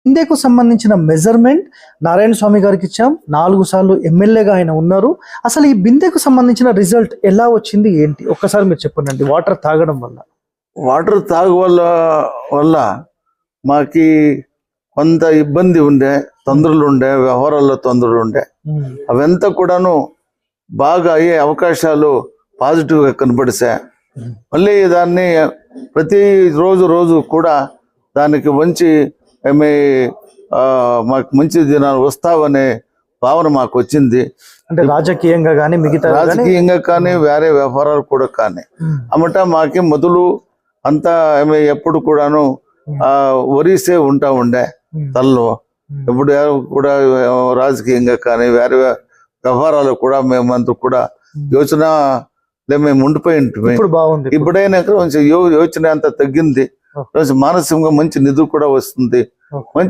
బిందెకు సంబంధించిన మెజర్మెంట్ నారాయణ స్వామి గారికి ఇచ్చాం, 4 సార్లు ఎమ్మెల్యేగా ఆయన ఉన్నారు. అసలు ఈ బిందెకు సంబంధించిన రిజల్ట్ ఎలా వచ్చింది ఏంటి ఒక్కసారి మీరు చెప్పండి. వాటర్ తాగడం వల్ల, వాటర్ తాగు వల్ల మాకి కొంత ఇబ్బంది ఉండే, తొందరలు ఉండే, వ్యవహారాల్లో తొందరలు ఉండే, అవంతా కూడాను బాగా అయ్యే అవకాశాలు పాజిటివ్గా కనపడిసా. మళ్ళీ దాన్ని ప్రతి రోజు కూడా దానికి మంచి మాకు మంచి దినాలు వస్తావనే భావన మాకు వచ్చింది. అంటే రాజకీయంగా కానీ మిగతా రాజకీయంగా కానీ వేరే వ్యవహారాలు కూడా కానీ అమ్మట మాకి మొదలు అంతా ఎప్పుడు కూడాను వరిసే ఉంటా ఉండే తనలో. ఎప్పుడు కూడా రాజకీయంగా కానీ వేరే వ్యవహారాలు కూడా మేమంతా కూడా యోచన మేము ఉండిపోయి ఉంటుంది. ఇప్పుడైనా కొంచెం యోచన అంతా తగ్గింది. మానసికంగా మంచి నిధులు కూడా వస్తుంది. మంచి